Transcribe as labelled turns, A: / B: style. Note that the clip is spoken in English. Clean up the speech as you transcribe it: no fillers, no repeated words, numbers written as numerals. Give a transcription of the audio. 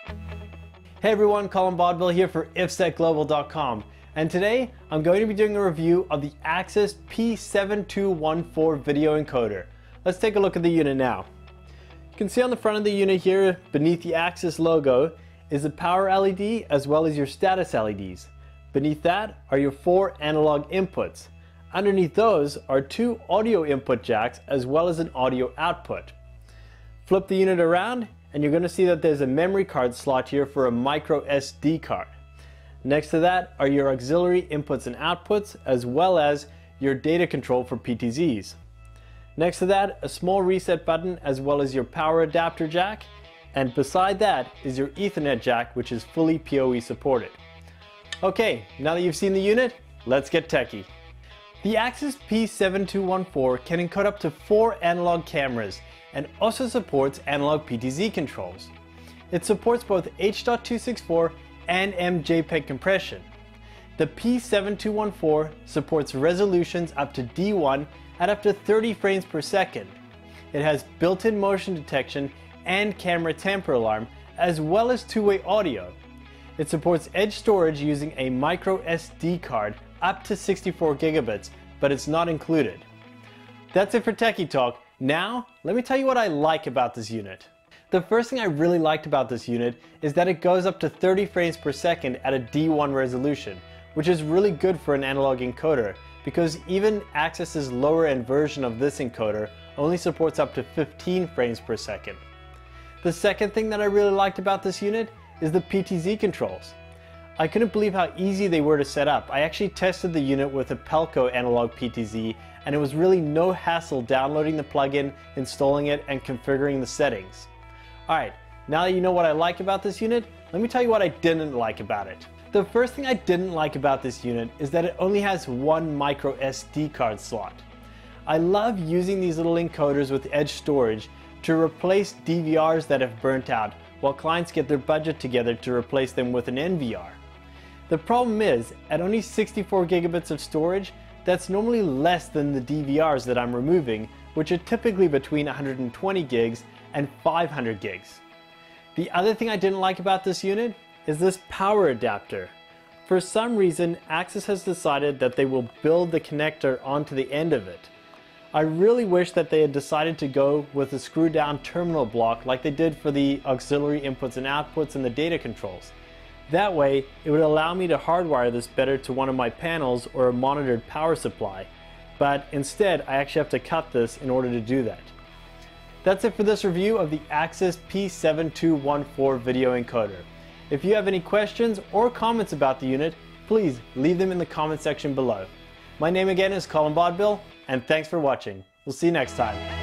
A: Hey everyone, Colin Bodbyl here for ifsetglobal.com, and today I'm going to be doing a review of the Axis P7214 video encoder. Let's take a look at the unit now. You can see on the front of the unit here, beneath the Axis logo, is the power LED as well as your status LEDs. Beneath that are your 4 analog inputs. Underneath those are 2 audio input jacks as well as an audio output. Flip the unit around and you're going to see that there's a memory card slot here for a micro SD card. Next to that are your auxiliary inputs and outputs as well as your data control for PTZs. Next to that, a small reset button as well as your power adapter jack, and beside that is your Ethernet jack, which is fully PoE supported. Okay, now that you've seen the unit, let's get techie. The Axis P7214 can encode up to 4 analog cameras and also supports analog PTZ controls. It supports both H.264 and JPEG compression. The P7214 supports resolutions up to D1 at up to 30 frames per second. It has built-in motion detection and camera tamper alarm, as well as two-way audio. It supports edge storage using a micro SD card up to 64 gigabits, but it's not included. That's it for Techie Talk. Now, let me tell you what I like about this unit. The first thing I really liked about this unit is that it goes up to 30 frames per second at a D1 resolution, which is really good for an analog encoder, because even Axis's lower end version of this encoder only supports up to 15 frames per second. The second thing that I really liked about this unit is the PTZ controls. I couldn't believe how easy they were to set up. I actually tested the unit with a Pelco analog PTZ, and it was really no hassle downloading the plugin, installing it, and configuring the settings. Alright, now that you know what I like about this unit, let me tell you what I didn't like about it. The first thing I didn't like about this unit is that it only has one micro SD card slot. I love using these little encoders with edge storage to replace DVRs that have burnt out, while clients get their budget together to replace them with an NVR. The problem is, at only 64 gigabits of storage, that's normally less than the DVRs that I'm removing, which are typically between 120 gigs and 500 gigs. The other thing I didn't like about this unit is this power adapter. For some reason, Axis has decided that they will build the connector onto the end of it. I really wish that they had decided to go with a screw down terminal block like they did for the auxiliary inputs and outputs and the data controls. That way, it would allow me to hardwire this better to one of my panels or a monitored power supply, but instead I actually have to cut this in order to do that. That's it for this review of the Axis P7214 video encoder. If you have any questions or comments about the unit, please leave them in the comment section below. My name again is Colin Bodbyl, and thanks for watching. We'll see you next time.